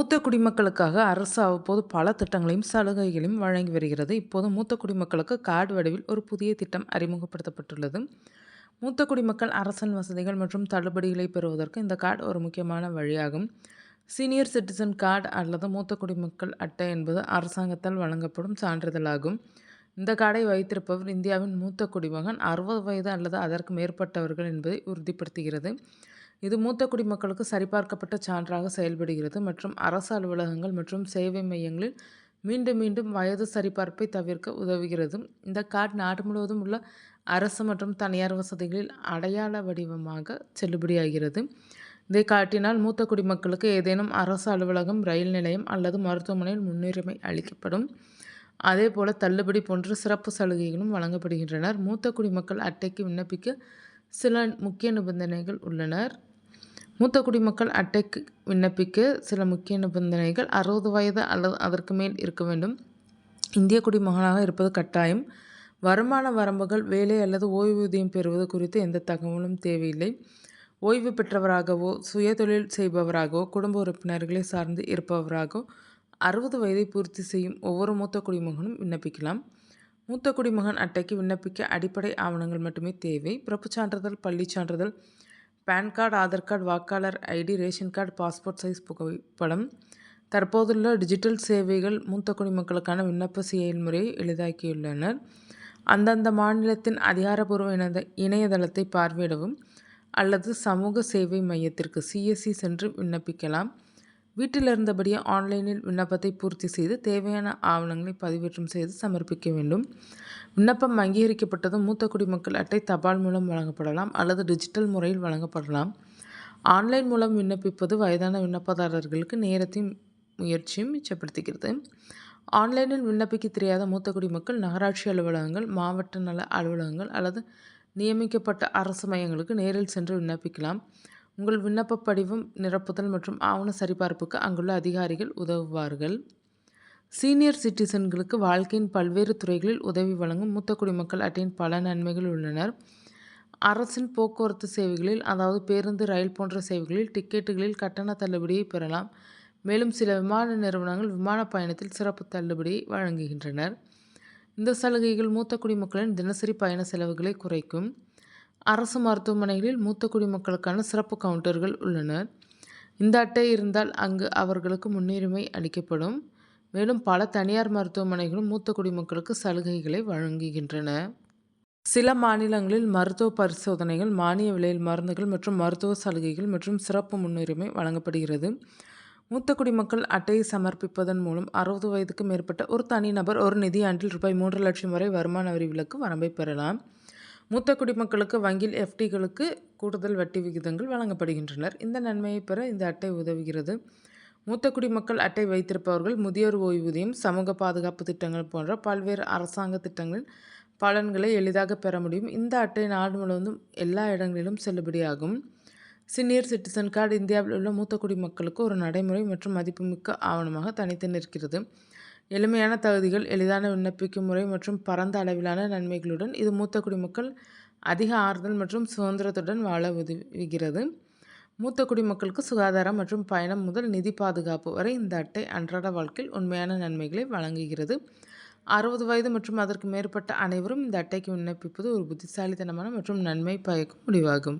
மூத்த குடிமக்களுக்காக அரசு அவ்வப்போது பல திட்டங்களையும் சலுகைகளையும் வழங்கி வருகிறது. இப்போது மூத்த குடிமக்களுக்கு கார்டு வடிவில் ஒரு புதிய திட்டம் அறிமுகப்படுத்தப்பட்டுள்ளது. மூத்த குடிமக்கள் அரசின் வசதிகள் மற்றும் தள்ளுபடிகளை பெறுவதற்கு இந்த கார்டு ஒரு முக்கியமான வழியாகும். சீனியர் சிட்டிசன் கார்டு அல்லது மூத்த குடிமக்கள் அட்டை என்பது அரசாங்கத்தால் வழங்கப்படும் சான்றிதழாகும். இந்த கார்டை வைத்திருப்பவர் இந்தியாவின் மூத்த குடிமகன், 60 வயது அல்லது அதற்கு மேற்பட்டவர்கள் என்பதை உறுதிப்படுத்துகிறது. இது மூத்த குடிமக்களுக்கு சரிபார்க்கப்பட்ட சான்றாக செயல்படுகிறது மற்றும் அரசு அலுவலகங்கள் மற்றும் சேவை மையங்களில் மீண்டும் மீண்டும் வயது சரிபார்ப்பை தவிர்க்க உதவுகிறது. இந்த கார்டு நாடு முழுவதும் உள்ள அரசு மற்றும் தனியார் வசதிகளில் அடையாள வடிவமாக செல்லுபடியாகிறது. இதை காட்டினால் மூத்த குடிமக்களுக்கு ஏதேனும் அரசு அலுவலகம், ரயில் நிலையம் அல்லது மருத்துவமனையில் முன்னுரிமை அளிக்கப்படும். அதேபோல தள்ளுபடி போன்ற சிறப்பு சலுகைகளும் வழங்கப்படுகின்றன. மூத்த குடிமக்கள் அட்டைக்கு விண்ணப்பிக்க சில முக்கிய நிபந்தனைகள் உள்ளன. மூத்த குடிமக்கள் அட்டைக்கு விண்ணப்பிக்க சில முக்கிய நிபந்தனைகள்: 60 வயது அல்லது அதற்கு மேல் இருக்க வேண்டும். இந்திய குடிமகனாக இருப்பது கட்டாயம். வருமான வரம்புகள், வேலை அல்லது ஓய்வூதியம் பெறுவது குறித்து எந்த தகவலும் தேவையில்லை. ஓய்வு பெற்றவராகவோ, சுயதொழில் செய்பவராகவோ, குடும்ப உறுப்பினர்களை சார்ந்து இருப்பவராகவோ 60 வயதை பூர்த்தி செய்யும் ஒவ்வொரு மூத்த குடிமகனும் விண்ணப்பிக்கலாம். மூத்த குடிமகன் அட்டைக்கு விண்ணப்பிக்க அடிப்படை ஆவணங்கள் மட்டுமே தேவை. பிறப்புச் சான்றிதழ், பள்ளிச் சான்றிதழ், பேன் கார்டு, ஆதார் கார்டு, வாக்காளர் ID, ration card, passport size புகைப்படம். தற்போதுள்ள டிஜிட்டல் சேவைகள் மூத்த குடிமக்களுக்கான விண்ணப்ப செயல்முறையை எளிதாக்கியுள்ளனர். அந்தந்த மாநிலத்தின் அதிகாரப்பூர்வ இணையதளத்தை பார்வையிடவும் அல்லது சமூக சேவை மையத்திற்கு CSC சென்று விண்ணப்பிக்கலாம். வீட்டில் இருந்தபடியே ஆன்லைனில் விண்ணப்பத்தை பூர்த்தி செய்து தேவையான ஆவணங்களை பதிவேற்றம் செய்து சமர்ப்பிக்க வேண்டும். விண்ணப்பம் அங்கீகரிக்கப்பட்டதும் மூத்த குடிமக்கள் அட்டை தபால் மூலம் வழங்கப்படலாம் அல்லது டிஜிட்டல் முறையில் வழங்கப்படலாம். ஆன்லைன் மூலம் விண்ணப்பிப்பது வயதான விண்ணப்பதாரர்களுக்கு நேரத்தையும் முயற்சியும் மிச்சப்படுத்துகிறது. ஆன்லைனில் விண்ணப்பிக்க தெரியாத மூத்த குடிமக்கள் நகராட்சி அலுவலகங்கள், மாவட்ட நல அலுவலகங்கள் அல்லது நியமிக்கப்பட்ட அரசு மையங்களுக்கு நேரில் சென்று விண்ணப்பிக்கலாம். உங்கள் விண்ணப்ப படிவம் நிரப்புதல் மற்றும் ஆவண சரிபார்ப்புக்கு அங்குள்ள அதிகாரிகள் உதவுவார்கள். சீனியர் சிட்டிசன்களுக்கு வாழ்க்கையின் பல்வேறு துறைகளில் உதவி வழங்கும் மூத்த குடிமக்கள் அட்டையின் பல நன்மைகள் உள்ளன. அரசின் போக்குவரத்து சேவைகளில், அதாவது பேருந்து, ரயில் போன்ற சேவைகளில் டிக்கெட்டுகளில் கட்டண தள்ளுபடியை பெறலாம். மேலும் சில விமான நிறுவனங்கள் விமான பயணத்தில் சிறப்பு தள்ளுபடியை வழங்குகின்றனர். இந்த சலுகைகள் மூத்த குடிமக்களின் தினசரி பயண செலவுகளை குறைக்கும். அரசு மருத்துவமனைகளில் மூத்த குடிமக்களுக்கான சிறப்பு கவுண்டர்கள் உள்ளன. இந்த அட்டை இருந்தால் அங்கு அவர்களுக்கு முன்னுரிமை அளிக்கப்படும். மேலும் பல தனியார் மருத்துவமனைகளும் மூத்த குடிமக்களுக்கு சலுகைகளை வழங்குகின்றன. சில மாநிலங்களில் மருத்துவ பரிசோதனைகள், மானிய விலையில் மருந்துகள் மற்றும் மருத்துவ சலுகைகள் மற்றும் சிறப்பு முன்னுரிமை வழங்கப்படுகிறது. மூத்த குடிமக்கள் அட்டையை சமர்ப்பிப்பதன் மூலம் 60 வயதுக்கு மேற்பட்ட ஒரு தனிநபர் ஒரு நிதியாண்டில் ரூபாய் 3 லட்சம் வரை வருமான வரி விலக்கு வரம்பை பெறலாம். மூத்த குடிமக்களுக்கு வங்கியில் FDகளுக்கு கூடுதல் வட்டி விகிதங்கள் வழங்கப்படுகின்றன. இந்த நன்மையை பெற இந்த அட்டை உதவுகிறது. மூத்த குடிமக்கள் அட்டை வைத்திருப்பவர்கள் முதியோர் ஓய்வூதியம், சமூக பாதுகாப்பு திட்டங்கள் போன்ற பல்வேறு அரசாங்க திட்டங்களின் பலன்களை எளிதாக பெற முடியும். இந்த அட்டை நாடு முழுவதும் எல்லா இடங்களிலும் செல்லுபடியாகும். சீனியர் சிட்டிசன் கார்டு இந்தியாவில் உள்ள மூத்த குடிமக்களுக்கு ஒரு நடைமுறை மற்றும் மதிப்புமிக்க ஆவணமாக தனித்து நிற்கிறது. எளிமையான தகுதிகள், எளிதான விண்ணப்பிக்கும் முறை மற்றும் பரந்த அளவிலான நன்மைகளுடன் இது மூத்த குடிமக்கள் அதிக ஆறுதல் மற்றும் சுதந்திரத்துடன் வாழ உதவுகிறது. மூத்த குடிமக்களுக்கு சுகாதாரம் மற்றும் பயணம் முதல் நிதி பாதுகாப்பு வரை இந்த அட்டை அன்றாட வாழ்க்கையில் உண்மையான நன்மைகளை வழங்குகிறது. 60 வயது மற்றும் அதற்கு மேற்பட்ட அனைவரும் இந்த அட்டைக்கு விண்ணப்பிப்பது ஒரு புத்திசாலித்தனமான மற்றும் நன்மை பயக்கும் முடிவாகும்.